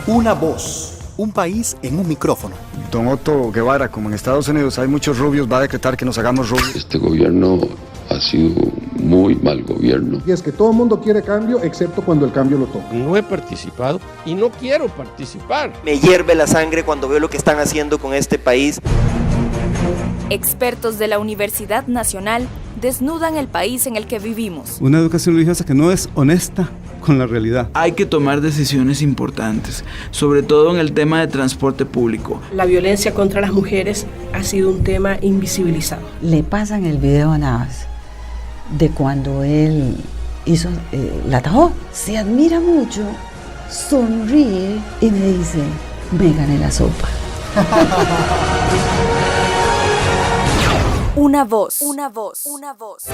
Una voz, un país en un micrófono. Don Otto Guevara, como en Estados Unidos hay muchos rubios, va a decretar que nos hagamos rubios. Este gobierno ha sido muy mal gobierno. Y es que todo el mundo quiere cambio, excepto cuando el cambio lo toca. No he participado y no quiero participar. Me hierve la sangre cuando veo lo que están haciendo con este país. Expertos de la Universidad Nacional desnudan el país en el que vivimos. Una educación religiosa que no es honesta con la realidad. Hay que tomar decisiones importantes, sobre todo en el tema de transporte público. La violencia contra las mujeres ha sido un tema invisibilizado. Le pasan el video a Navas de cuando él hizo, la atajó. Se admira mucho, sonríe y me dice, me gané la sopa. Una voz, una voz, una voz.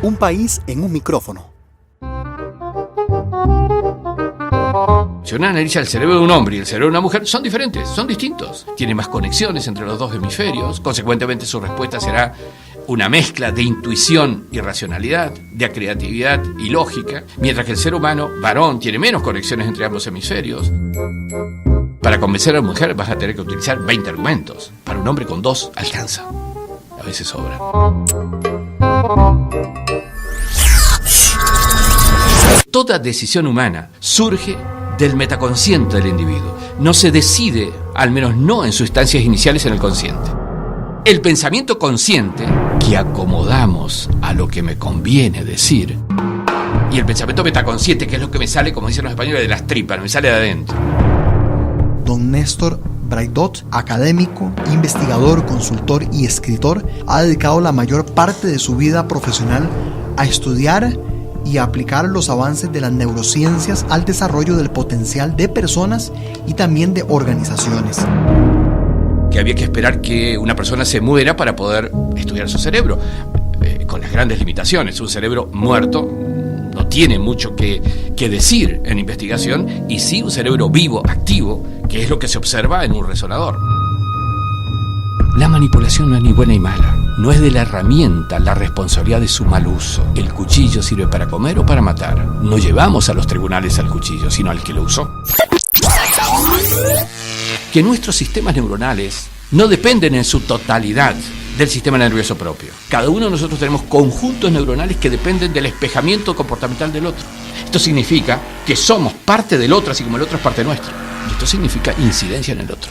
Un país en un micrófono. Si uno analiza el cerebro de un hombre y el cerebro de una mujer, son diferentes, son distintos. Tiene más conexiones entre los dos hemisferios, consecuentemente su respuesta será una mezcla de intuición y racionalidad, de creatividad y lógica, mientras que el ser humano, varón, tiene menos conexiones entre ambos hemisferios. Para convencer a la mujer vas a tener que utilizar 20 argumentos. Para un hombre con 2 alcanza. A veces sobra. Toda decisión humana surge del metaconsciente del individuo. No se decide, al menos no en sus instancias iniciales, en el consciente. El pensamiento consciente, que acomodamos a lo que me conviene decir, y el pensamiento metaconsciente, que es lo que me sale, como dicen los españoles, de las tripas, me sale de adentro. Don Néstor Braidot, académico, investigador, consultor y escritor, ha dedicado la mayor parte de su vida profesional a estudiar y a aplicar los avances de las neurociencias al desarrollo del potencial de personas y también de organizaciones. Que había que esperar que una persona se muera para poder estudiar su cerebro, con las grandes limitaciones. Un cerebro muerto no tiene mucho que decir en investigación, y sí un cerebro vivo, activo, que es lo que se observa en un resonador. La manipulación no es ni buena ni mala. No es de la herramienta la responsabilidad de su mal uso. El cuchillo sirve para comer o para matar. No llevamos a los tribunales al cuchillo, sino al que lo usó. Que nuestros sistemas neuronales no dependen en su totalidad del sistema nervioso propio. Cada uno de nosotros tenemos conjuntos neuronales que dependen del espejamiento comportamental del otro. Esto significa que somos parte del otro, así como el otro es parte nuestro. Y esto significa incidencia en el otro.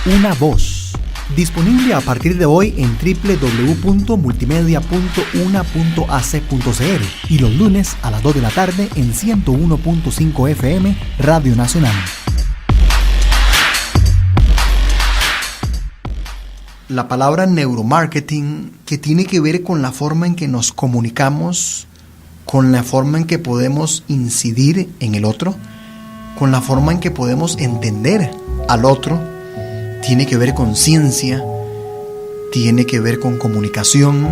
Una voz, disponible a partir de hoy en www.multimedia.una.ac.cr y los lunes a las 2 de la tarde en 101.5 FM Radio Nacional. La palabra neuromarketing, que tiene que ver con la forma en que nos comunicamos, con la forma en que podemos incidir en el otro, con la forma en que podemos entender al otro, tiene que ver con ciencia, tiene que ver con comunicación,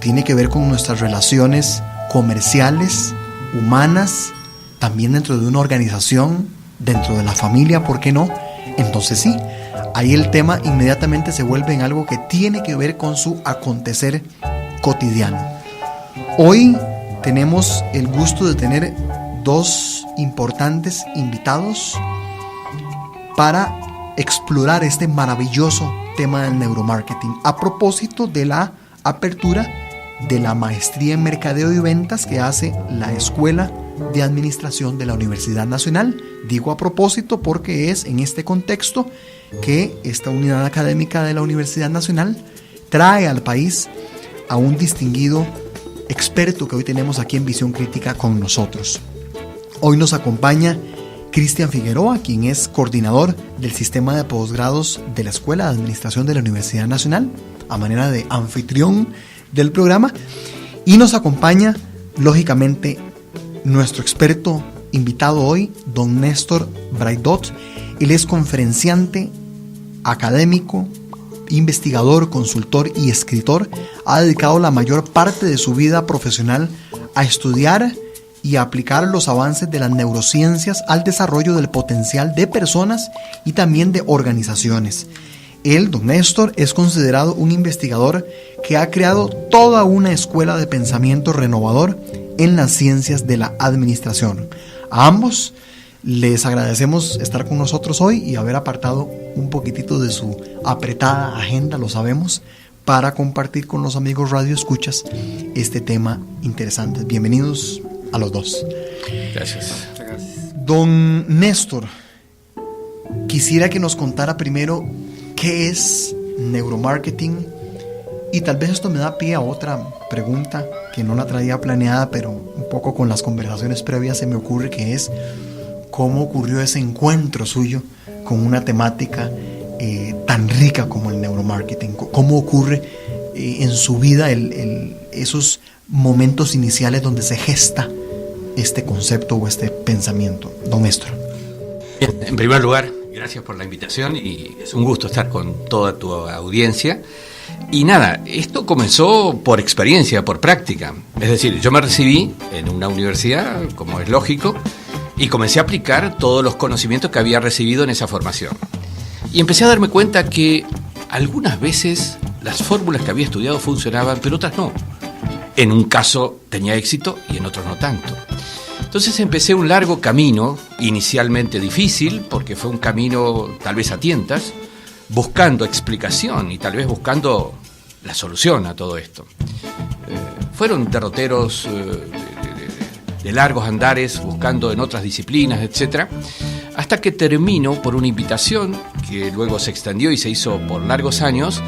tiene que ver con nuestras relaciones comerciales, humanas, también dentro de una organización, dentro de la familia, ¿por qué no? Entonces sí, ahí el tema inmediatamente se vuelve en algo que tiene que ver con su acontecer cotidiano. Hoy tenemos el gusto de tener 2 importantes invitados para explorar este maravilloso tema del neuromarketing, a propósito de la apertura de la maestría en mercadeo y ventas que hace la Escuela de Administración de la Universidad Nacional. Digo a propósito porque es en este contexto que esta unidad académica de la Universidad Nacional trae al país a un distinguido experto que hoy tenemos aquí en Visión Crítica con nosotros. Hoy nos acompaña Cristian Figueroa, quien es coordinador del sistema de posgrados de la Escuela de Administración de la Universidad Nacional, a manera de anfitrión del programa, y nos acompaña, lógicamente, nuestro experto invitado hoy, don Néstor Braidot. Él es conferenciante, académico, investigador, consultor y escritor. Ha dedicado la mayor parte de su vida profesional a estudiar y a aplicar los avances de las neurociencias al desarrollo del potencial de personas y también de organizaciones. Él, don Néstor, es considerado un investigador que ha creado toda una escuela de pensamiento renovador en las ciencias de la administración. A ambos les agradecemos estar con nosotros hoy y haber apartado un poquitito de su apretada agenda, lo sabemos, para compartir con los amigos Radio Escuchas este tema interesante. Bienvenidos a los dos. Gracias. Don Néstor, quisiera que nos contara primero qué es neuromarketing, y tal vez esto me da pie a otra pregunta que no la traía planeada, pero un poco con las conversaciones previas se me ocurre, que es cómo ocurrió ese encuentro suyo con una temática tan rica como el neuromarketing. ¿Cómo ocurre en su vida esos momentos iniciales donde se gesta este concepto o este pensamiento? Don Néstor. En primer lugar, gracias por la invitación y es un gusto estar con toda tu audiencia. Y nada, esto comenzó por experiencia, por práctica. Es decir, yo me recibí en una universidad, como es lógico, y comencé a aplicar todos los conocimientos que había recibido en esa formación. Y empecé a darme cuenta que algunas veces las fórmulas que había estudiado funcionaban, pero otras no. En un caso tenía éxito y en otros no tanto. Entonces empecé un largo camino, inicialmente difícil, porque fue un camino tal vez a tientas, buscando explicación y tal vez buscando la solución a todo esto. Fueron derroteros de largos andares, buscando en otras disciplinas, etc., hasta que termino por una invitación que luego se extendió y se hizo por largos años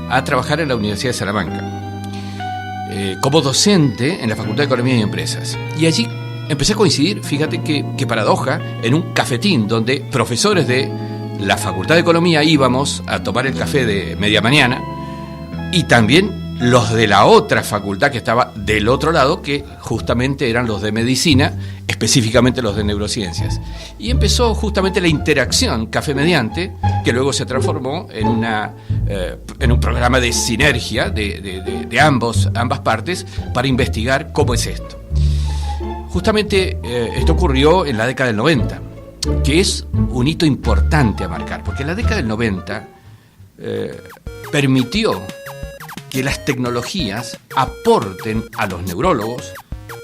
a trabajar en la Universidad de Salamanca como docente en la Facultad de Economía y Empresas. Y allí empecé a coincidir, fíjate qué paradoja, en un cafetín donde profesores de la Facultad de Economía íbamos a tomar el café de media mañana, y también los de la otra facultad que estaba del otro lado, que justamente eran los de medicina, específicamente los de neurociencias. Y empezó justamente la interacción café mediante, que luego se transformó en un programa de sinergia de ambas partes para investigar cómo es esto. Justamente esto ocurrió en la década del 90, que es un hito importante a marcar, porque la década del 90 permitió que las tecnologías aporten a los neurólogos,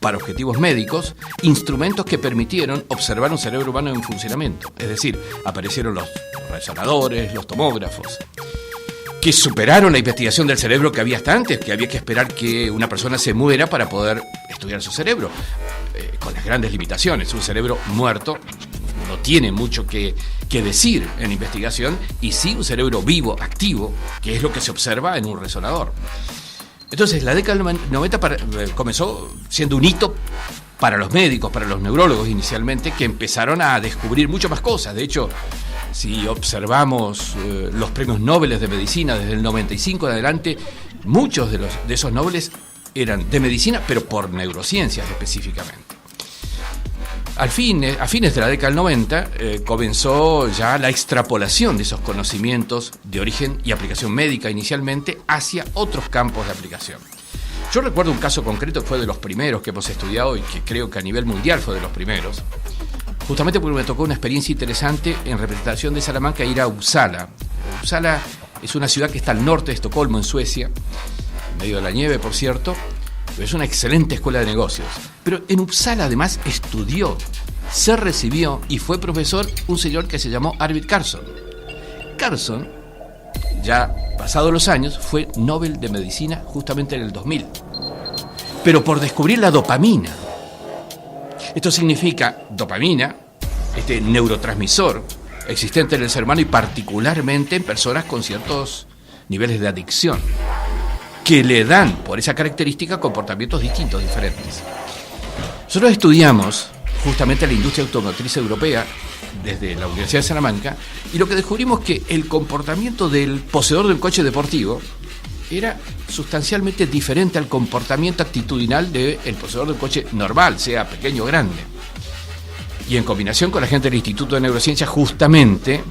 para objetivos médicos, instrumentos que permitieron observar un cerebro humano en funcionamiento. Es decir, aparecieron los resonadores, los tomógrafos, que superaron la investigación del cerebro que había hasta antes, que había que esperar que una persona se muera para poder estudiar su cerebro, con las grandes limitaciones. Un cerebro muerto no tiene mucho que decir en investigación, y sí un cerebro vivo, activo, que es lo que se observa en un resonador. Entonces la década del 90 comenzó siendo un hito para los médicos, para los neurólogos inicialmente, que empezaron a descubrir mucho más cosas. De hecho, si observamos los premios Nobel de medicina desde el 95 en adelante, muchos de esos Nobel eran de medicina, pero por neurociencias específicamente. A fines de la década del 90 comenzó ya la extrapolación de esos conocimientos de origen y aplicación médica inicialmente hacia otros campos de aplicación. Yo recuerdo un caso concreto que fue de los primeros que hemos estudiado y que creo que a nivel mundial fue de los primeros, justamente porque me tocó una experiencia interesante en representación de Salamanca, ir a Uppsala. Uppsala es una ciudad que está al norte de Estocolmo, en Suecia, en medio de la nieve, por cierto. Es una excelente escuela de negocios. Pero en Uppsala además estudió, se recibió y fue profesor un señor que se llamó Arvid Carlsson. Carlsson, ya pasados los años, fue Nobel de Medicina justamente en el 2000. Pero por descubrir la dopamina. Esto significa dopamina, este neurotransmisor existente en el ser humano y particularmente en personas con ciertos niveles de adicción, que le dan, por esa característica, comportamientos distintos, diferentes. Nosotros estudiamos justamente la industria automotriz europea desde la Universidad de Salamanca, y lo que descubrimos es que el comportamiento del poseedor del coche deportivo era sustancialmente diferente al comportamiento actitudinal del poseedor del coche normal, sea pequeño o grande. Y en combinación con la gente del Instituto de Neurociencia, justamente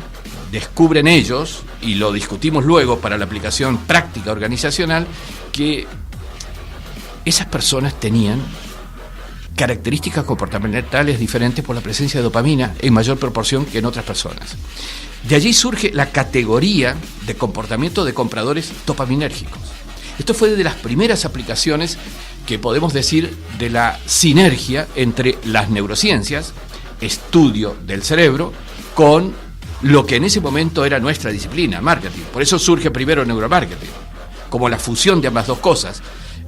descubren ellos, y lo discutimos luego para la aplicación práctica organizacional, que esas personas tenían características comportamentales diferentes por la presencia de dopamina en mayor proporción que en otras personas. De allí surge la categoría de comportamiento de compradores dopaminérgicos. Esto fue de las primeras aplicaciones que podemos decir de la sinergia entre las neurociencias, estudio del cerebro, con lo que en ese momento era nuestra disciplina, marketing. Por eso surge primero neuromarketing, como la fusión de ambas dos cosas.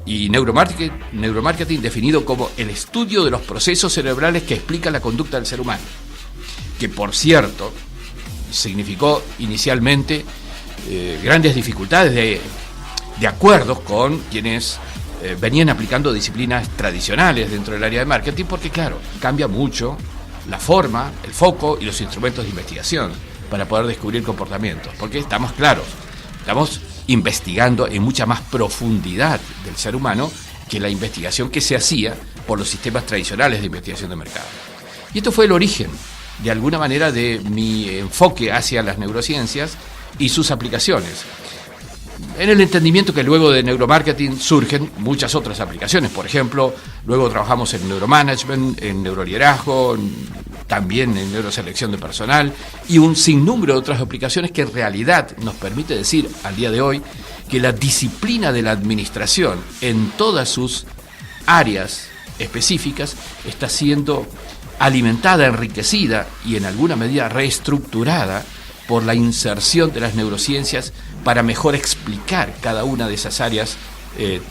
Y neuromarketing definido como el estudio de los procesos cerebrales que explican la conducta del ser humano. Que, por cierto, significó inicialmente grandes dificultades de acuerdos con quienes venían aplicando disciplinas tradicionales dentro del área de marketing, porque claro, cambia mucho la forma, el foco y los instrumentos de investigación para poder descubrir comportamientos, porque estamos claros, estamos investigando en mucha más profundidad del ser humano que la investigación que se hacía por los sistemas tradicionales de investigación de mercado. Y esto fue el origen, de alguna manera, de mi enfoque hacia las neurociencias y sus aplicaciones. En el entendimiento que luego de neuromarketing surgen muchas otras aplicaciones. Por ejemplo, luego trabajamos en neuromanagement, en neuroliderazgo, también en neuroselección de personal y un sinnúmero de otras aplicaciones que en realidad nos permite decir al día de hoy que la disciplina de la administración en todas sus áreas específicas está siendo alimentada, enriquecida y en alguna medida reestructurada por la inserción de las neurociencias para mejor explicar cada una de esas áreas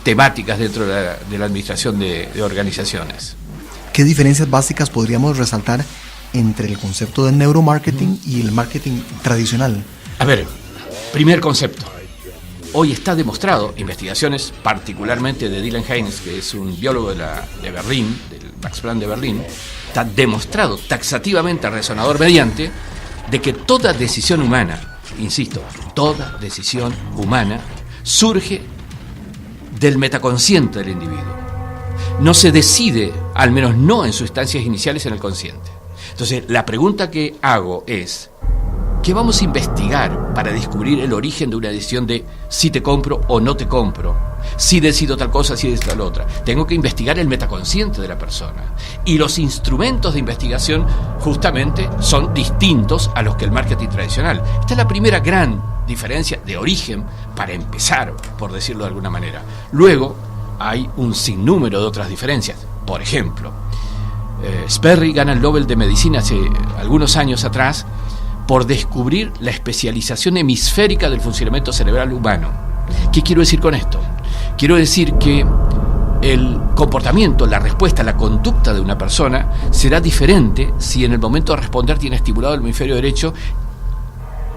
temáticas dentro de la administración de organizaciones. ¿Qué diferencias básicas podríamos resaltar entre el concepto de neuromarketing y el marketing tradicional? A ver, primer concepto. Hoy está demostrado, investigaciones particularmente de Dylan Haynes, que es un biólogo de Berlín, del Max Planck de Berlín, está demostrado taxativamente, resonador mediante, de que toda decisión humana, insisto, toda decisión humana surge del metaconsciente del individuo. No se decide, al menos no en sus instancias iniciales, en el consciente. Entonces, la pregunta que hago es, ¿qué vamos a investigar para descubrir el origen de una decisión de si te compro o no te compro? Si decido tal cosa, si decido tal otra. Tengo que investigar el metaconsciente de la persona. Y los instrumentos de investigación justamente son distintos a los que el marketing tradicional. Esta es la primera gran diferencia de origen para empezar, por decirlo de alguna manera. Luego hay un sinnúmero de otras diferencias. Por ejemplo, Sperry gana el Nobel de Medicina hace algunos años atrás por descubrir la especialización hemisférica del funcionamiento cerebral humano. ¿Qué quiero decir con esto? Quiero decir que el comportamiento, la respuesta, la conducta de una persona será diferente si en el momento de responder tiene estimulado el hemisferio derecho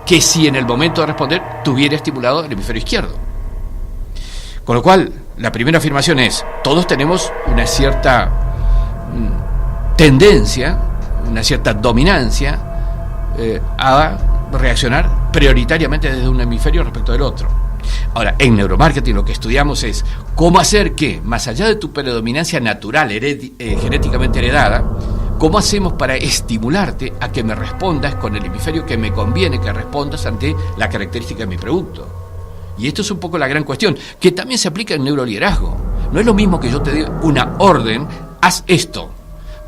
que si en el momento de responder tuviera estimulado el hemisferio izquierdo. Con lo cual, la primera afirmación es, todos tenemos una cierta tendencia, una cierta dominancia a reaccionar prioritariamente desde un hemisferio respecto del otro. Ahora, en neuromarketing lo que estudiamos es cómo hacer que, más allá de tu predominancia natural, genéticamente heredada, cómo hacemos para estimularte a que me respondas con el hemisferio que me conviene que respondas ante la característica de mi producto. Y esto es un poco la gran cuestión, que también se aplica en neuroliderazgo. No es lo mismo que yo te dé una orden, haz esto,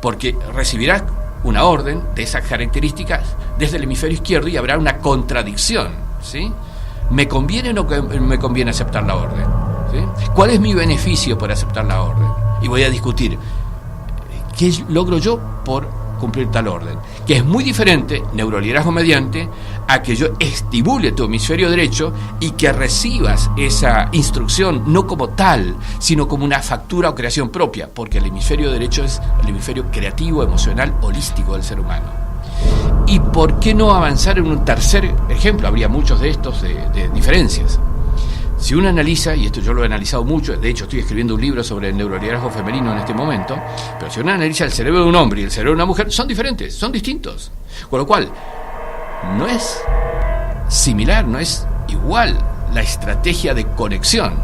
porque recibirás una orden de esas características desde el hemisferio izquierdo y habrá una contradicción, ¿sí? ¿Me conviene o no me conviene aceptar la orden? ¿Sí? ¿Cuál es mi beneficio por aceptar la orden? Y voy a discutir qué logro yo por cumplir tal orden, que es muy diferente, neuroliderazgo mediante, a que yo estimule tu hemisferio derecho y que recibas esa instrucción no como tal, sino como una factura o creación propia, porque el hemisferio derecho es el hemisferio creativo, emocional, holístico del ser humano. ¿Y por qué no avanzar en un tercer ejemplo? Habría muchos de estos de diferencias. Si uno analiza, y esto yo lo he analizado mucho, de hecho estoy escribiendo un libro sobre el neuroliderazgo femenino en este momento, pero si uno analiza el cerebro de un hombre y el cerebro de una mujer, son diferentes, son distintos. Con lo cual, no es similar, no es igual la estrategia de conexión,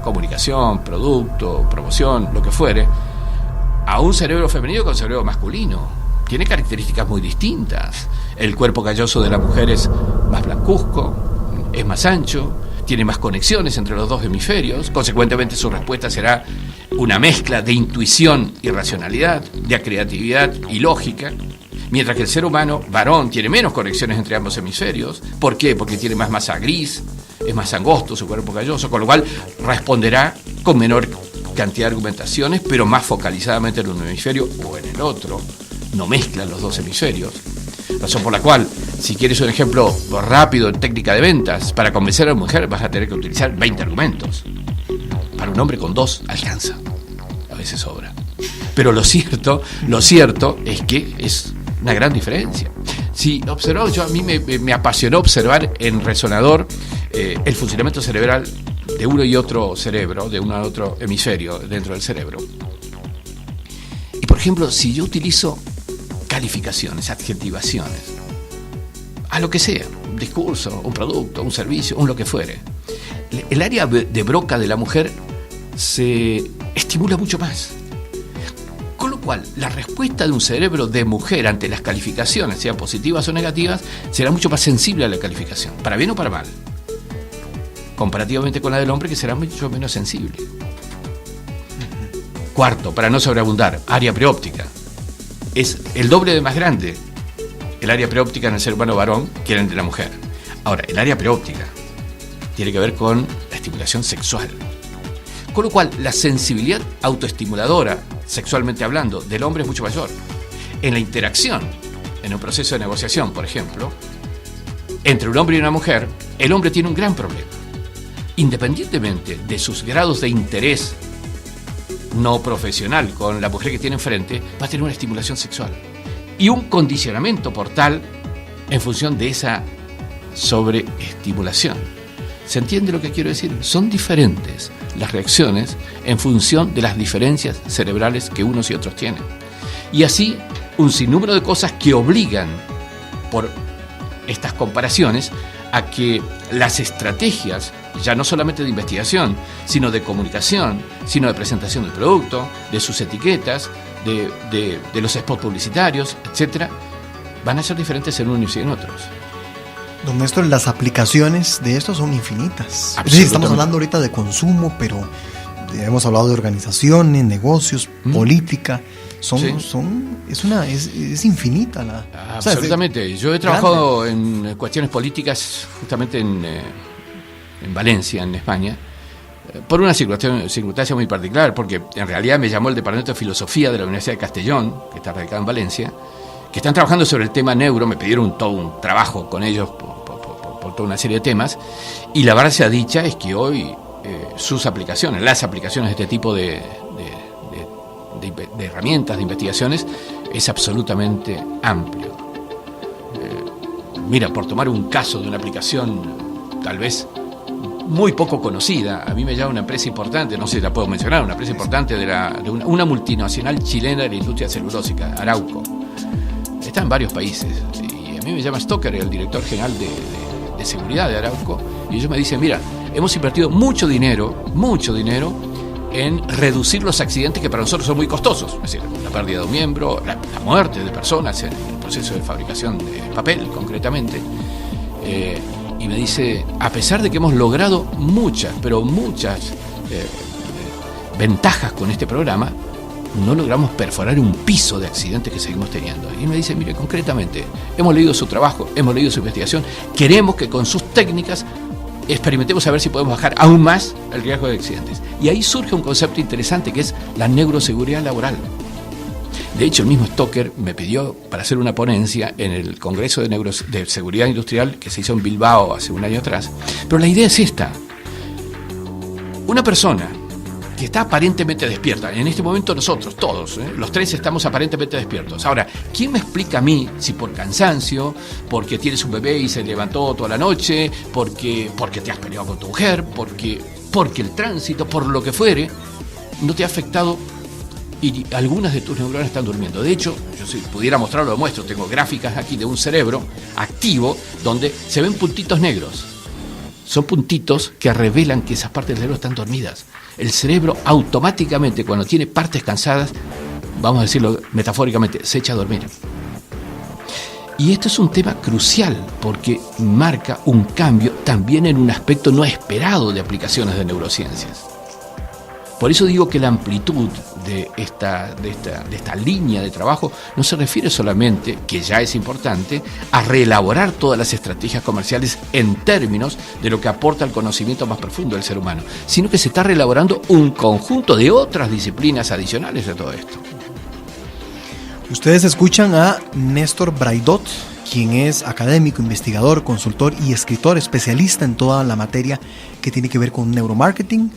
comunicación, producto, promoción, lo que fuere, a un cerebro femenino con un cerebro masculino. Tiene características muy distintas. El cuerpo calloso de la mujer es más blancuzco, es más ancho, tiene más conexiones entre los dos hemisferios, consecuentemente su respuesta será una mezcla de intuición y racionalidad, de creatividad y lógica, mientras que el ser humano, varón, tiene menos conexiones entre ambos hemisferios. ¿Por qué? Porque tiene más masa gris, es más angosto su cuerpo calloso, con lo cual responderá con menor cantidad de argumentaciones, pero más focalizadamente en un hemisferio o en el otro. No mezclan los dos hemisferios. Razón por la cual, si quieres un ejemplo rápido en técnica de ventas, para convencer a la mujer vas a tener que utilizar 20 argumentos. Para un hombre con 2 alcanza. A veces sobra. Pero lo cierto es que es una gran diferencia. Si observamos, a mí me apasionó observar en Resonador el funcionamiento cerebral de uno y otro cerebro, de uno y otro hemisferio dentro del cerebro. Y por ejemplo, si yo utilizo calificaciones, adjetivaciones, a lo que sea, un discurso, un producto, un servicio, un lo que fuere, el área de Broca de la mujer se estimula mucho más. Con lo cual, la respuesta de un cerebro de mujer ante las calificaciones, sean positivas o negativas, será mucho más sensible a la calificación, para bien o para mal, comparativamente con la del hombre, que será mucho menos sensible. Cuarto, para no sobreabundar, área preóptica. Es el doble de más grande el área preóptica en el ser humano varón que en el de la mujer. Ahora, el área preóptica tiene que ver con la estimulación sexual. Con lo cual, la sensibilidad autoestimuladora, sexualmente hablando, del hombre es mucho mayor. En la interacción, en un proceso de negociación, por ejemplo, entre un hombre y una mujer, el hombre tiene un gran problema. Independientemente de sus grados de interés no profesional con la mujer que tiene enfrente, va a tener una estimulación sexual y un condicionamiento por tal en función de esa sobreestimulación. ¿Se entiende lo que quiero decir? Son diferentes las reacciones en función de las diferencias cerebrales que unos y otros tienen. Y así, un sinnúmero de cosas que obligan, por estas comparaciones, a que las estrategias, ya no solamente de investigación, sino de comunicación, sino de presentación del producto, de sus etiquetas, de los spots publicitarios, etcétera, van a ser diferentes en unos y en otros. Don Néstor, las aplicaciones de esto son infinitas. Es decir, estamos hablando ahorita de consumo, pero hemos hablado de organizaciones, negocios, política. Es infinita la. Absolutamente. Yo he trabajado en cuestiones políticas justamente en Valencia, en España, por una circunstancia muy particular, porque en realidad me llamó el Departamento de Filosofía de la Universidad de Castellón, que está radicado en Valencia, que están trabajando sobre el tema neuro. Me pidieron todo un trabajo con ellos por toda una serie de temas, y la verdad sea dicha es que hoy sus aplicaciones, las aplicaciones de este tipo de herramientas, de investigaciones, es absolutamente amplio. Mira, por tomar un caso de una aplicación tal vez muy poco conocida, a mí me llama una empresa importante, no sé si la puedo mencionar, una empresa importante de una multinacional chilena de la industria celulósica, Arauco. Está en varios países, y a mí me llama Stoker, el director general de seguridad de Arauco, y ellos me dicen, mira, hemos invertido mucho dinero en reducir los accidentes que para nosotros son muy costosos, es decir, la pérdida de un miembro, la muerte de personas en el proceso de fabricación de papel, concretamente. Y me dice, a pesar de que hemos logrado muchas ventajas con este programa, no logramos perforar un piso de accidentes que seguimos teniendo. Y me dice, mire, concretamente, hemos leído su trabajo, hemos leído su investigación, queremos que con sus técnicas experimentemos a ver si podemos bajar aún más el riesgo de accidentes. Y ahí surge un concepto interesante que es la neuroseguridad laboral. De hecho, el mismo Stoker me pidió para hacer una ponencia en el Congreso de Seguridad Industrial que se hizo en Bilbao hace un año atrás. Pero la idea es esta. Una persona que está aparentemente despierta, en este momento nosotros, todos, los tres estamos aparentemente despiertos. Ahora, ¿quién me explica a mí si por cansancio, porque tienes un bebé y se levantó toda la noche, porque te has peleado con tu mujer, porque el tránsito, por lo que fuere, no te ha afectado y algunas de tus neuronas están durmiendo? De hecho, yo si pudiera mostrarlo, lo muestro. Tengo gráficas aquí de un cerebro activo donde se ven puntitos negros. Son puntitos que revelan que esas partes del cerebro están dormidas. El cerebro automáticamente, cuando tiene partes cansadas, vamos a decirlo metafóricamente, se echa a dormir. Y esto es un tema crucial porque marca un cambio también en un aspecto no esperado de aplicaciones de neurociencias. Por eso digo que la amplitud de esta línea de trabajo no se refiere solamente, que ya es importante, a reelaborar todas las estrategias comerciales en términos de lo que aporta el conocimiento más profundo del ser humano, sino que se está reelaborando un conjunto de otras disciplinas adicionales de todo esto. Ustedes escuchan a Néstor Braidot, quien es académico, investigador, consultor y escritor especialista en toda la materia que tiene que ver con neuromarketing.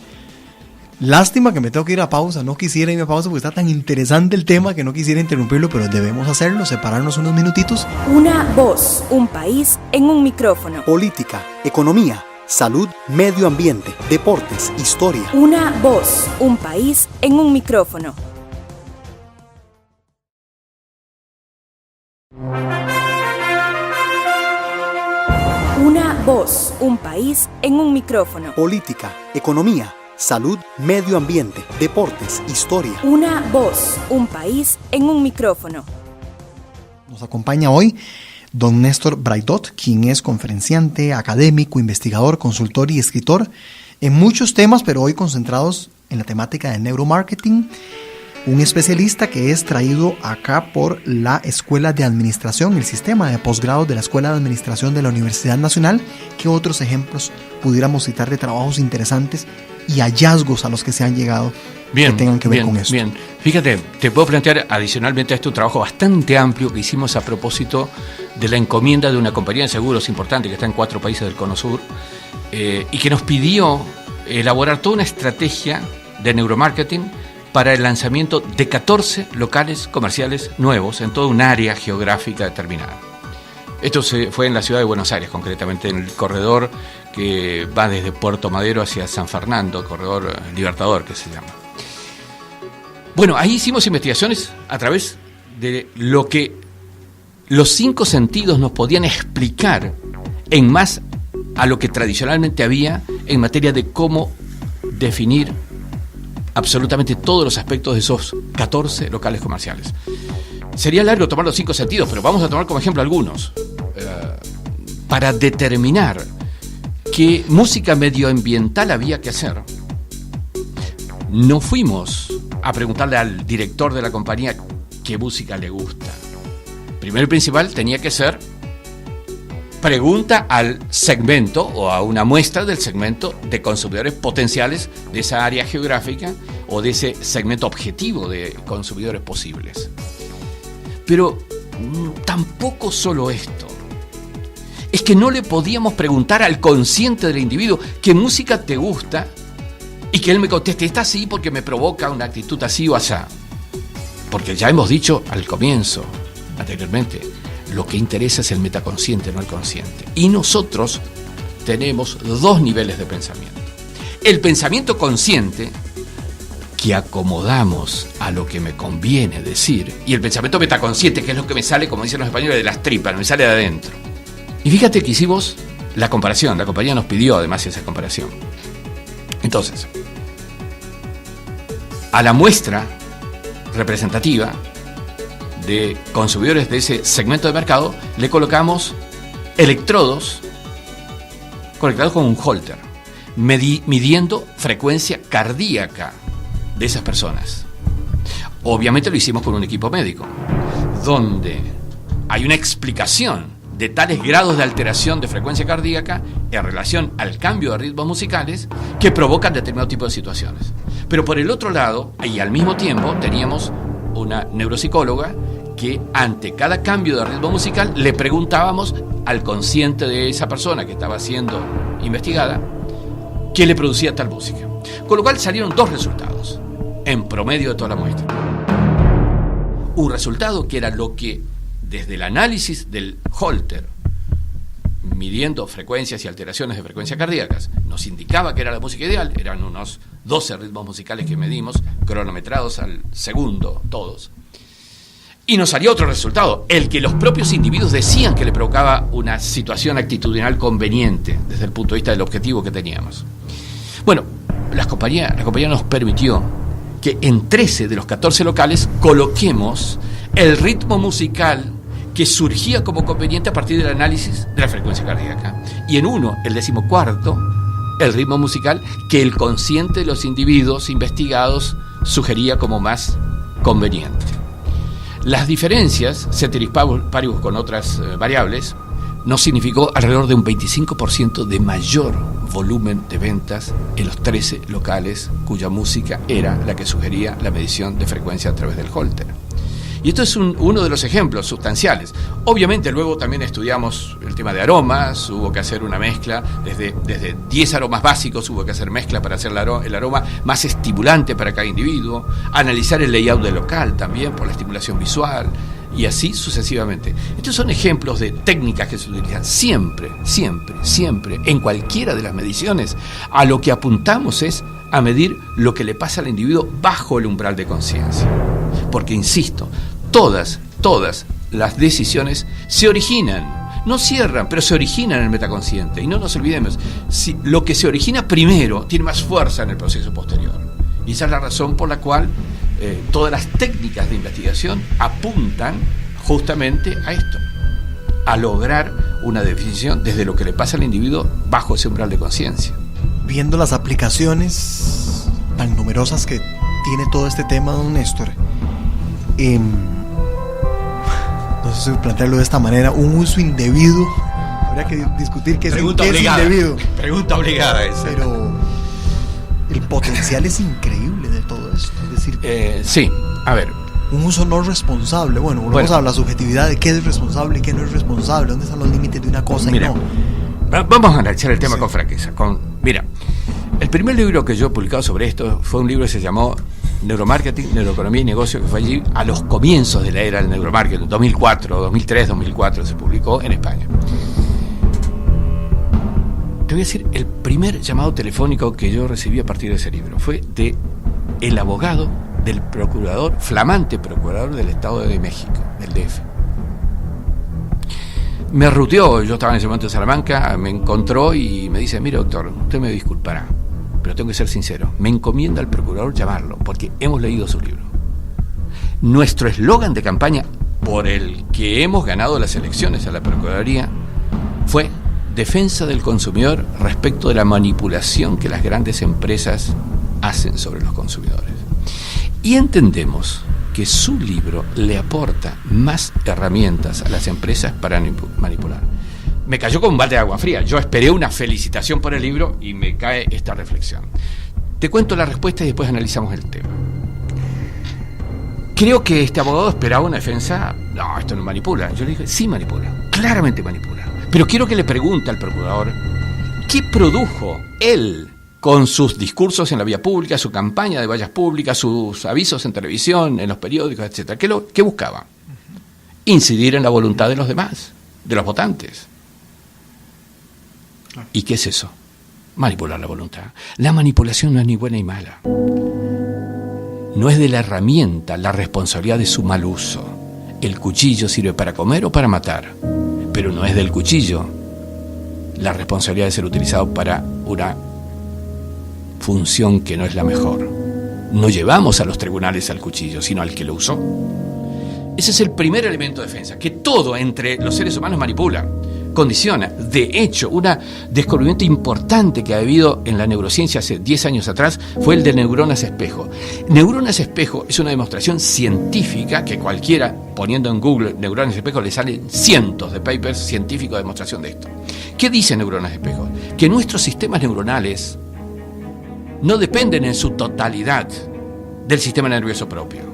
Lástima que me tengo que ir a pausa, no quisiera irme a pausa porque está tan interesante el tema que no quisiera interrumpirlo, pero debemos hacerlo, separarnos unos minutitos. Una voz, un país en un micrófono. Política, economía, salud, medio ambiente, deportes, historia. Una voz, un país en un micrófono. Una voz, un país en un micrófono. Política, economía, salud, medio ambiente, deportes, historia. Una voz, un país en un micrófono. Nos acompaña hoy don Néstor Braidot, quien es conferenciante, académico, investigador, consultor y escritor en muchos temas, pero hoy concentrados en la temática de neuromarketing. Un especialista que es traído acá por la Escuela de Administración, el sistema de posgrado de la Escuela de Administración de la Universidad Nacional. ¿Qué otros ejemplos pudiéramos citar de trabajos interesantes y hallazgos a los que se han llegado que tengan que ver con esto? Bien, fíjate, te puedo plantear adicionalmente a esto un trabajo bastante amplio que hicimos a propósito de la encomienda de una compañía de seguros importante que está en 4 países del Cono Sur y que nos pidió elaborar toda una estrategia de neuromarketing para el lanzamiento de 14 locales comerciales nuevos en toda un área geográfica determinada. Esto fue en la ciudad de Buenos Aires, concretamente en el corredor que va desde Puerto Madero hacia San Fernando, corredor Libertador que se llama. Bueno, ahí hicimos investigaciones a través de lo que los 5 sentidos nos podían explicar en más a lo que tradicionalmente había en materia de cómo definir absolutamente todos los aspectos de esos 14 locales comerciales. Sería largo tomar los 5 sentidos, pero vamos a tomar como ejemplo algunos. Para determinar qué música medioambiental había que hacer, no fuimos a preguntarle al director de la compañía qué música le gusta. Primero y principal tenía que ser pregunta al segmento o a una muestra del segmento de consumidores potenciales de esa área geográfica o de ese segmento objetivo de consumidores posibles. Pero tampoco solo esto. Es que no le podíamos preguntar al consciente del individuo qué música te gusta y que él me conteste, esta sí porque me provoca una actitud así o asá. Porque ya hemos dicho al comienzo, anteriormente, lo que interesa es el metaconsciente, no el consciente. Y nosotros tenemos 2 niveles de pensamiento. El pensamiento consciente, que acomodamos a lo que me conviene decir, y el pensamiento metaconsciente, que es lo que me sale, como dicen los españoles, de las tripas, me sale de adentro. Y fíjate que hicimos la comparación, la compañía nos pidió además esa comparación. Entonces, a la muestra representativa de consumidores de ese segmento de mercado le colocamos electrodos conectados con un holter, midiendo frecuencia cardíaca de esas personas. Obviamente lo hicimos con un equipo médico, donde hay una explicación de tales grados de alteración de frecuencia cardíaca en relación al cambio de ritmos musicales que provocan determinado tipo de situaciones. Pero por el otro lado, y al mismo tiempo, teníamos una neuropsicóloga que ante cada cambio de ritmo musical le preguntábamos al consciente de esa persona que estaba siendo investigada qué le producía tal música. Con lo cual salieron 2 resultados en promedio de toda la muestra. Un resultado que era lo que desde el análisis del holter, midiendo frecuencias y alteraciones de frecuencias cardíacas, nos indicaba que era la música ideal. Eran unos 12 ritmos musicales que medimos, cronometrados al segundo, todos. Y nos salió otro resultado, el que los propios individuos decían que le provocaba una situación actitudinal conveniente desde el punto de vista del objetivo que teníamos. Bueno, la compañía nos permitió que en 13 de los 14 locales coloquemos el ritmo musical que surgía como conveniente a partir del análisis de la frecuencia cardíaca. Y en uno, el 14º, el ritmo musical que el consciente de los individuos investigados sugería como más conveniente. Las diferencias, ceteris paribus con otras variables, nos significó alrededor de un 25% de mayor volumen de ventas en los 13 locales cuya música era la que sugería la medición de frecuencia a través del Holter. Y esto es uno de los ejemplos sustanciales. Obviamente luego también estudiamos el tema de aromas, hubo que hacer una mezcla, desde 10 aromas básicos hubo que hacer mezcla para hacer el aroma más estimulante para cada individuo, analizar el layout del local también por la estimulación visual, y así sucesivamente. Estos son ejemplos de técnicas que se utilizan siempre, en cualquiera de las mediciones. A lo que apuntamos es a medir lo que le pasa al individuo bajo el umbral de conciencia. Porque, insisto, todas las decisiones se originan, no cierran, pero se originan en el metaconsciente. Y no nos olvidemos, lo que se origina primero tiene más fuerza en el proceso posterior. Y esa es la razón por la cual todas las técnicas de investigación apuntan justamente a esto, a lograr una definición desde lo que le pasa al individuo bajo ese umbral de conciencia. Viendo las aplicaciones tan numerosas que tiene todo este tema, don Néstor, no sé si plantearlo de esta manera, un uso indebido, habría que discutir qué es indebido. Pregunta obligada esa. Pero el potencial es increíble de todo esto, es decir, sí, a ver, un uso no responsable. Bueno, volvemos a la subjetividad de qué es responsable y qué no es responsable, dónde están los límites de una cosa y no. Vamos a analizar el tema con franqueza. Mira, el primer libro que yo he publicado sobre esto fue un libro que se llamó Neuromarketing, Neuroeconomía y Negocio, que fue allí a los comienzos de la era del neuromarketing, 2004 se publicó en España. Te voy a decir, el primer llamado telefónico que yo recibí a partir de ese libro fue de el abogado del procurador, flamante procurador del Estado de México, del DF. Me ruteó, yo estaba en ese momento en Salamanca, me encontró y me dice: mire, doctor, usted me disculpará, pero tengo que ser sincero, me encomienda al procurador llamarlo, porque hemos leído su libro. Nuestro eslogan de campaña, por el que hemos ganado las elecciones a la Procuraduría, fue defensa del consumidor respecto de la manipulación que las grandes empresas hacen sobre los consumidores. Y entendemos que su libro le aporta más herramientas a las empresas para manipular. Me cayó como un balde de agua fría. Yo esperé una felicitación por el libro y me cae esta reflexión. Te cuento la respuesta y después analizamos el tema. Creo que este abogado esperaba una defensa. No, esto no manipula. Yo le dije, sí manipula, claramente manipula. Pero quiero que le pregunte al procurador qué produjo él con sus discursos en la vía pública, su campaña de vallas públicas, sus avisos en televisión, en los periódicos, etcétera. ¿Qué buscaba? Incidir en la voluntad de los demás, de los votantes. ¿Y qué es eso? Manipular la voluntad. La manipulación no es ni buena ni mala. No es de la herramienta la responsabilidad de su mal uso. El cuchillo sirve para comer o para matar, pero no es del cuchillo la responsabilidad de ser utilizado para una función que no es la mejor. No llevamos a los tribunales al cuchillo, sino al que lo usó. Ese es el primer elemento de defensa, que todo entre los seres humanos manipula, condiciona. De hecho, un descubrimiento importante que ha habido en la neurociencia hace 10 años atrás fue el de neuronas espejo. Neuronas espejo es una demostración científica que cualquiera, poniendo en Google neuronas espejo, le salen cientos de papers científicos de demostración de esto. ¿Qué dice neuronas espejo? Que nuestros sistemas neuronales no dependen en su totalidad del sistema nervioso propio.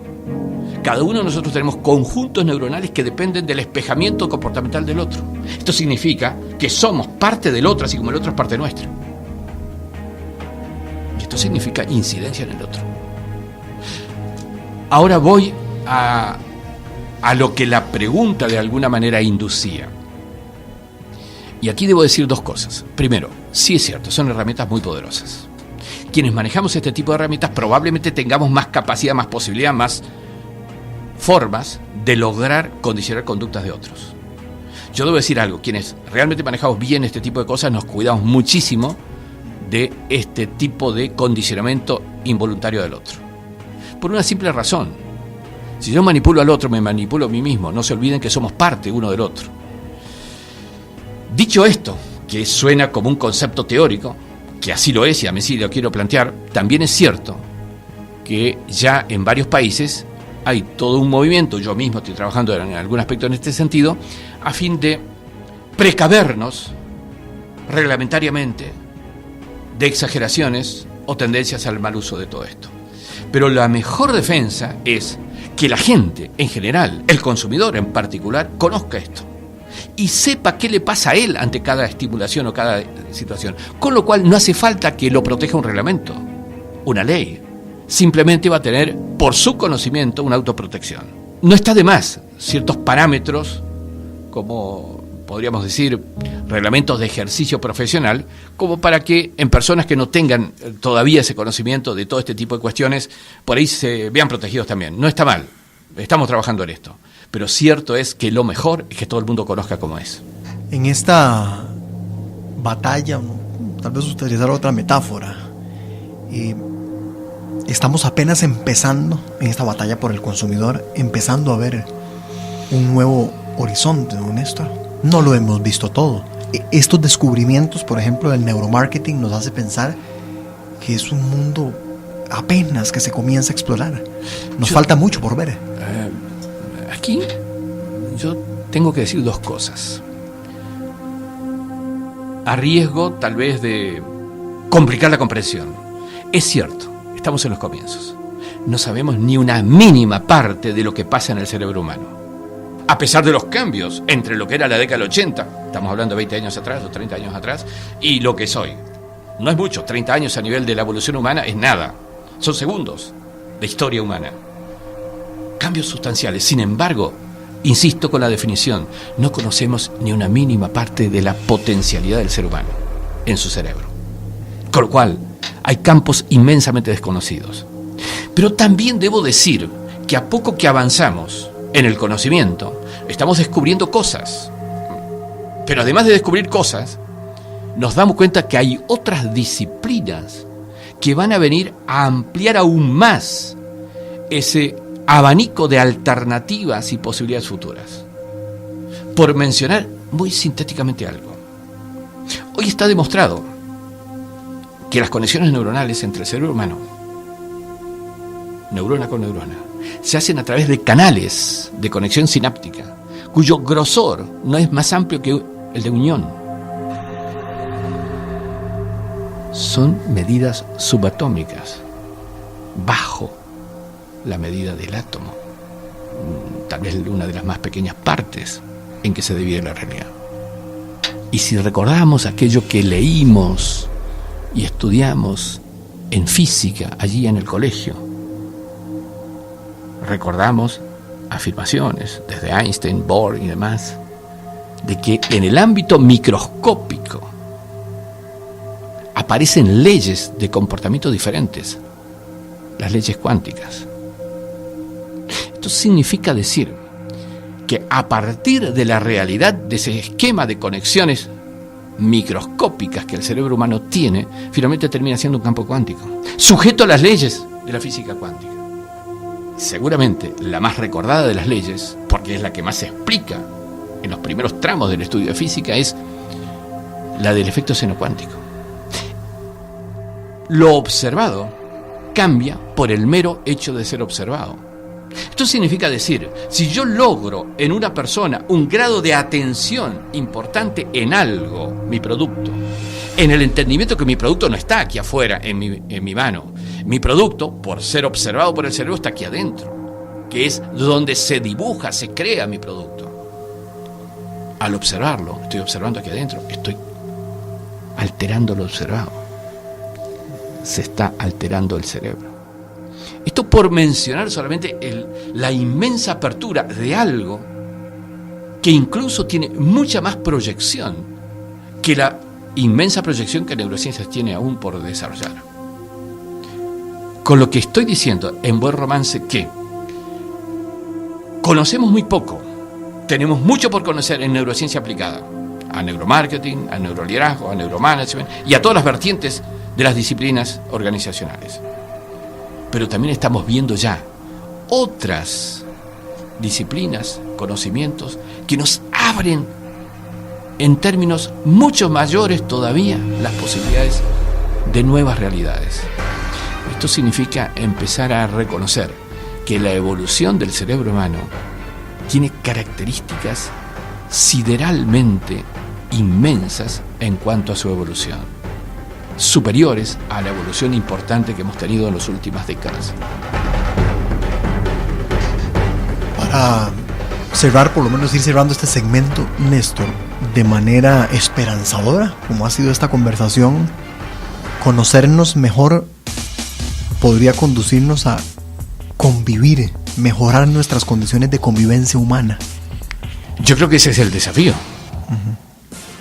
Cada uno de nosotros tenemos conjuntos neuronales que dependen del espejamiento comportamental del otro. Esto significa que somos parte del otro, así como el otro es parte nuestra. Y esto significa incidencia en el otro. Ahora voy a lo que la pregunta de alguna manera inducía. Y aquí debo decir dos cosas. Primero, sí es cierto, son herramientas muy poderosas. Quienes manejamos este tipo de herramientas probablemente tengamos más capacidad, más posibilidad, más formas de lograr condicionar conductas de otros. Yo debo decir algo, quienes realmente manejamos bien este tipo de cosas nos cuidamos muchísimo de este tipo de condicionamiento involuntario del otro. Por una simple razón. Si yo manipulo al otro, me manipulo a mí mismo. No se olviden que somos parte uno del otro. Dicho esto, que suena como un concepto teórico, que así lo es y a mí sí lo quiero plantear, también es cierto que ya en varios países hay todo un movimiento, yo mismo estoy trabajando en algún aspecto en este sentido, a fin de precavernos reglamentariamente de exageraciones o tendencias al mal uso de todo esto. Pero la mejor defensa es que la gente en general, el consumidor en particular, conozca esto y sepa qué le pasa a él ante cada estimulación o cada situación. Con lo cual no hace falta que lo proteja un reglamento, una ley. Simplemente va a tener, por su conocimiento, una autoprotección. No está de más ciertos parámetros, como podríamos decir, reglamentos de ejercicio profesional, como para que en personas que no tengan todavía ese conocimiento de todo este tipo de cuestiones, por ahí se vean protegidos también. No está mal, estamos trabajando en esto. Pero cierto es que lo mejor es que todo el mundo conozca cómo es. En esta batalla, tal vez utilizar otra metáfora, estamos apenas empezando en esta batalla por el consumidor, empezando a ver un nuevo horizonte, ¿no, Néstor? No lo hemos visto todo. Estos descubrimientos, por ejemplo, del neuromarketing, nos hace pensar que es un mundo apenas que se comienza a explorar. Nos falta mucho por ver. Aquí yo tengo que decir dos cosas. A riesgo, tal vez, de complicar la comprensión. Es cierto, estamos en los comienzos. No sabemos ni una mínima parte de lo que pasa en el cerebro humano. A pesar de los cambios entre lo que era la década del 80, estamos hablando de 20 años atrás o 30 años atrás, y lo que es hoy. No es mucho, 30 años a nivel de la evolución humana es nada. Son segundos de historia humana. Cambios sustanciales. Sin embargo, insisto con la definición, no conocemos ni una mínima parte de la potencialidad del ser humano en su cerebro. Con lo cual, hay campos inmensamente desconocidos. Pero también debo decir que a poco que avanzamos en el conocimiento, estamos descubriendo cosas. Pero además de descubrir cosas, nos damos cuenta que hay otras disciplinas que van a venir a ampliar aún más ese abanico de alternativas y posibilidades futuras. Por mencionar muy sintéticamente algo. Hoy está demostrado que las conexiones neuronales entre el cerebro humano, neurona con neurona, se hacen a través de canales de conexión sináptica, cuyo grosor no es más amplio que el de unión. Son medidas subatómicas, bajo la medida del átomo, tal vez una de las más pequeñas partes en que se divide la realidad. Y si recordamos aquello que leímos y estudiamos en física allí en el colegio, recordamos afirmaciones desde Einstein, Bohr y demás, de que en el ámbito microscópico aparecen leyes de comportamiento diferentes, las leyes cuánticas. Esto significa decir que a partir de la realidad de ese esquema de conexiones microscópicas que el cerebro humano tiene, finalmente termina siendo un campo cuántico, sujeto a las leyes de la física cuántica. Seguramente la más recordada de las leyes, porque es la que más se explica en los primeros tramos del estudio de física, es la del efecto seno cuántico. Lo observado cambia por el mero hecho de ser observado. Esto significa decir, si yo logro en una persona un grado de atención importante en algo, mi producto, en el entendimiento que mi producto no está aquí afuera en mi mano, mi producto, por ser observado por el cerebro, está aquí adentro, que es donde se dibuja, se crea mi producto. Al observarlo, estoy observando aquí adentro, estoy alterando lo observado. Se está alterando el cerebro. Esto por mencionar solamente la inmensa apertura de algo que incluso tiene mucha más proyección que la inmensa proyección que neurociencias tiene aún por desarrollar. Con lo que estoy diciendo en buen romance, que conocemos muy poco, tenemos mucho por conocer en neurociencia aplicada, a neuromarketing, a neuroliderazgo, a neuromanagement y a todas las vertientes de las disciplinas organizacionales. Pero también estamos viendo ya otras disciplinas, conocimientos, que nos abren en términos mucho mayores todavía las posibilidades de nuevas realidades. Esto significa empezar a reconocer que la evolución del cerebro humano tiene características sideralmente inmensas en cuanto a su evolución, superiores a la evolución importante que hemos tenido en las últimas décadas. Para cerrar, por lo menos ir cerrando este segmento, Néstor, de manera esperanzadora, como ha sido esta conversación, conocernos mejor podría conducirnos a convivir, mejorar nuestras condiciones de convivencia humana. Yo creo que ese es el desafío.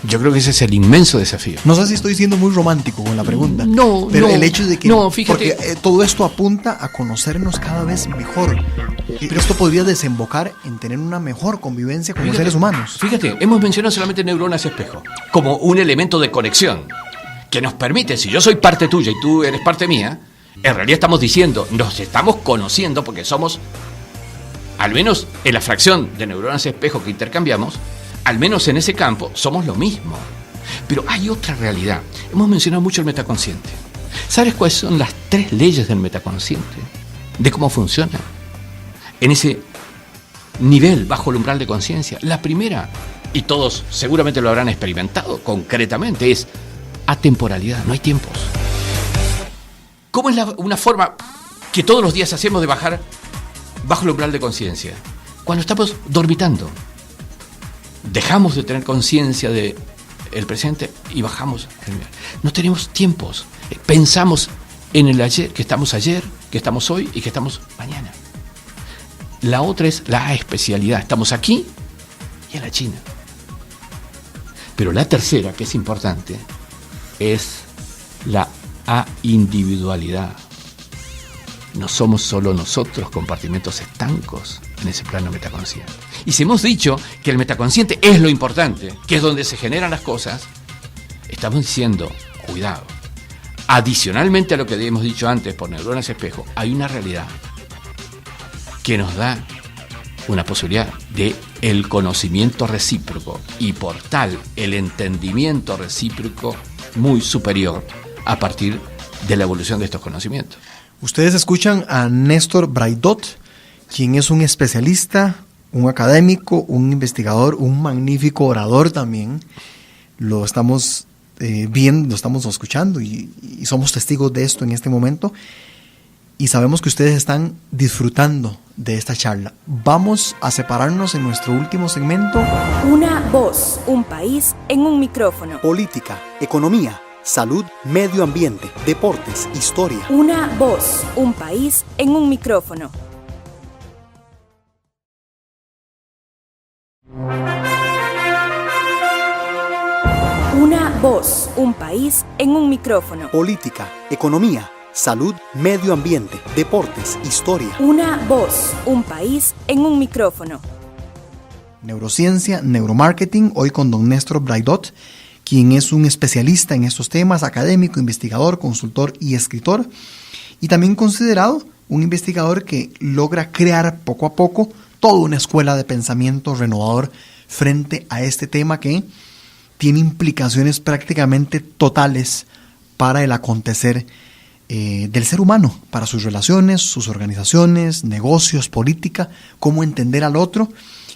Yo creo que ese es el inmenso desafío. No sé si estoy siendo muy romántico con la pregunta. No, pero no, el hecho de que... No, fíjate. Porque todo esto apunta a conocernos cada vez mejor. Pero esto podría desembocar en tener una mejor convivencia como seres humanos. Fíjate, hemos mencionado solamente neuronas espejo como un elemento de conexión que nos permite, si yo soy parte tuya y tú eres parte mía, en realidad estamos diciendo, nos estamos conociendo porque somos, al menos en la fracción de neuronas espejo que intercambiamos, al menos en ese campo, somos lo mismo. Pero hay otra realidad. Hemos mencionado mucho el metaconsciente. ¿Sabes cuáles son las 3 leyes del metaconsciente? De cómo funciona en ese nivel bajo el umbral de conciencia. La primera, y todos seguramente lo habrán experimentado concretamente, es atemporalidad. No hay tiempos. ¿Cómo es una forma que todos los días hacemos de bajar bajo el umbral de conciencia? Cuando estamos dormitando. Dejamos de tener conciencia del presente y bajamos. No tenemos tiempos. Pensamos en el ayer, que estamos hoy y que estamos mañana. La otra es la especialidad. Estamos aquí y en la China. Pero la tercera, que es importante, es la individualidad. No somos solo nosotros compartimentos estancos en ese plano metaconsciente. Y si hemos dicho que el metaconsciente es lo importante, que es donde se generan las cosas, estamos diciendo, cuidado. Adicionalmente a lo que hemos dicho antes por neuronas espejo, hay una realidad que nos da una posibilidad de el conocimiento recíproco y por tal el entendimiento recíproco muy superior a partir de la evolución de estos conocimientos. Ustedes escuchan a Néstor Braidot, quien es un especialista, un académico, un investigador, un magnífico orador también. Lo estamos viendo, lo estamos escuchando y somos testigos de esto en este momento. Y sabemos que ustedes están disfrutando de esta charla. Vamos a separarnos en nuestro último segmento. Una voz, un país en un micrófono. Política, economía, salud, medio ambiente, deportes, historia. Una voz, un país en un micrófono. Una voz, un país en un micrófono. Política, economía, salud, medio ambiente, deportes, historia. Una voz, un país en un micrófono. Neurociencia, neuromarketing, hoy con don Néstor Braidot, quien es un especialista en estos temas, académico, investigador, consultor y escritor, y también considerado un investigador que logra crear poco a poco toda una escuela de pensamiento renovador frente a este tema que tiene implicaciones prácticamente totales para el acontecer del ser humano, para sus relaciones, sus organizaciones, negocios, política, cómo entender al otro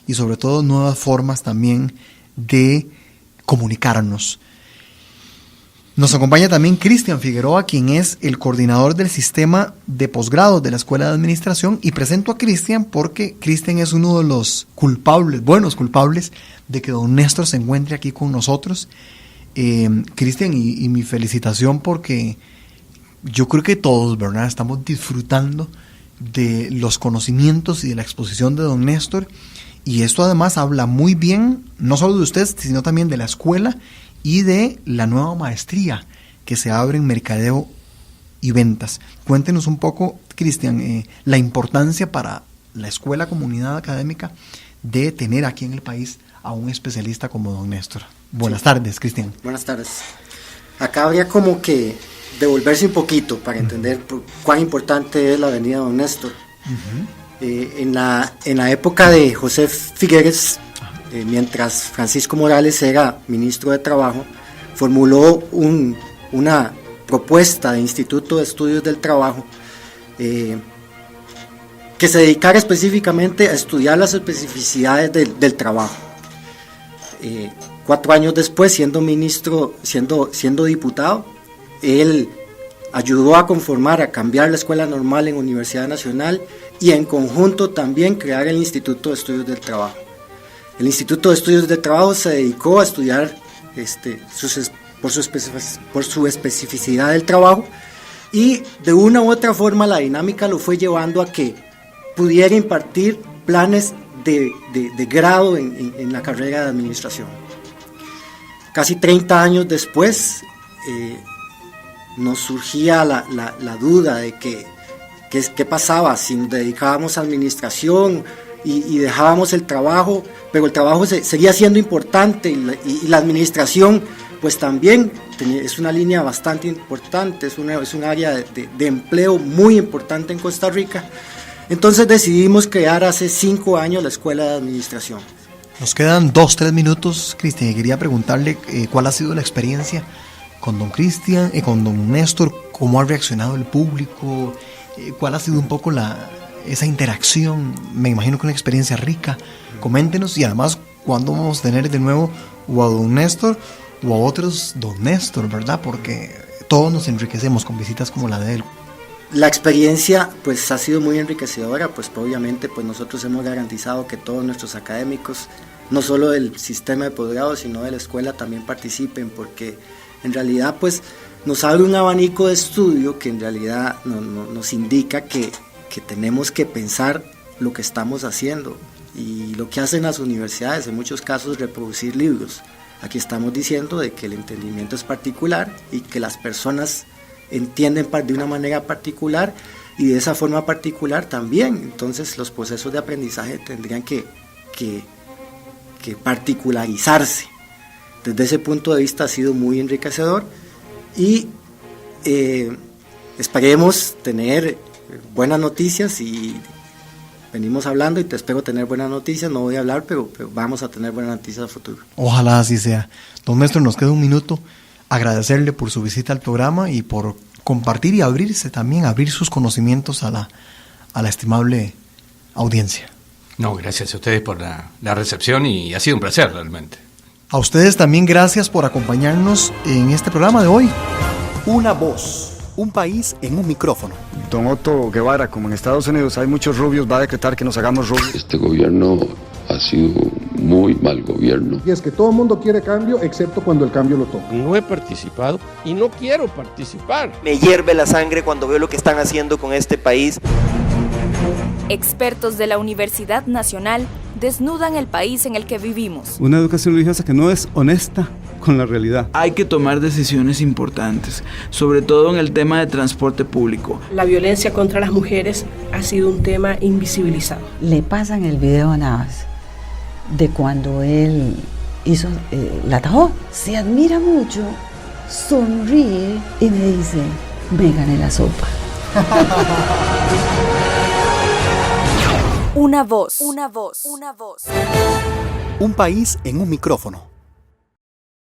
y sobre todo nuevas formas también de comunicarnos. Nos acompaña también Cristian Figueroa, quien es el coordinador del sistema de posgrado de la Escuela de Administración, y presento a Cristian porque Cristian es uno de los buenos culpables de que don Néstor se encuentre aquí con nosotros. Cristian, y mi felicitación porque yo creo que todos, ¿verdad?, estamos disfrutando de los conocimientos y de la exposición de don Néstor, y esto además habla muy bien, no solo de usted, sino también de la escuela y de la nueva maestría que se abre en mercadeo y ventas. Cuéntenos un poco, Cristian, la importancia para la escuela, comunidad académica, de tener aquí en el país a un especialista como don Néstor. Buenas tardes, Cristian. Buenas tardes. Acá habría como que devolverse un poquito para entender cuán importante es la venida de don Néstor. En la época de José Figueres, mientras Francisco Morales era ministro de Trabajo, formuló una propuesta de Instituto de Estudios del Trabajo, que se dedicara específicamente a estudiar las especificidades del trabajo. 4 años después, siendo ministro, siendo diputado, él ayudó a conformar, a cambiar la Escuela Normal en Universidad Nacional y en conjunto también crear el Instituto de Estudios del Trabajo. El Instituto de Estudios del Trabajo se dedicó a estudiar por su especificidad del trabajo, y de una u otra forma la dinámica lo fue llevando a que pudiera impartir planes de grado en la carrera de administración. Casi 30 años después nos surgía la duda de qué pasaba si nos dedicábamos a administración y dejábamos el trabajo, pero el trabajo seguía siendo importante y la administración pues también es una línea bastante importante, es un área de empleo muy importante en Costa Rica. Entonces decidimos crear hace 5 años la Escuela de Administración. Nos quedan 2-3 minutos, Cristian, y quería preguntarle cuál ha sido la experiencia con don Cristian y con don Néstor, cómo ha reaccionado el público, cuál ha sido un poco esa interacción. Me imagino que una experiencia rica. Coméntenos, y además cuándo vamos a tener de nuevo o a don Néstor o a otros don Néstor, ¿verdad? Porque todos nos enriquecemos con visitas como la de él. La experiencia pues ha sido muy enriquecedora, pues obviamente pues nosotros hemos garantizado que todos nuestros académicos, no solo del sistema de posgrado sino de la escuela, también participen, porque en realidad pues nos abre un abanico de estudio que en realidad nos indica que tenemos que pensar lo que estamos haciendo, y lo que hacen las universidades en muchos casos reproducir libros. Aquí estamos diciendo de que el entendimiento es particular y que las personas entienden de una manera particular, y de esa forma particular también, entonces los procesos de aprendizaje tendrían que particularizarse. Desde ese punto de vista ha sido muy enriquecedor, y esperemos tener buenas noticias, y venimos hablando y te espero tener buenas noticias. No voy a hablar, pero vamos a tener buenas noticias a futuro. Ojalá así sea. Don Néstor, nos queda un minuto. Agradecerle por su visita al programa y por compartir y abrir sus conocimientos a la estimable audiencia. No, gracias a ustedes por la recepción, y ha sido un placer realmente. A ustedes también gracias por acompañarnos en este programa de hoy. Una voz, un país en un micrófono. Don Otto Guevara, como en Estados Unidos hay muchos rubios, va a decretar que nos hagamos rubios. Este gobierno ha sido muy mal gobierno. Y es que todo el mundo quiere cambio, excepto cuando el cambio lo toca. No he participado y no quiero participar. Me hierve la sangre cuando veo lo que están haciendo con este país. Expertos de la Universidad Nacional desnudan el país en el que vivimos. Una educación religiosa que no es honesta con la realidad. Hay que tomar decisiones importantes, sobre todo en el tema de transporte público. La violencia contra las mujeres ha sido un tema invisibilizado. Le pasan el video a Navas de cuando él hizo la atajó. Se admira mucho, sonríe y me dice, me gané la sopa. Una voz, una voz, una voz. Un país en un micrófono.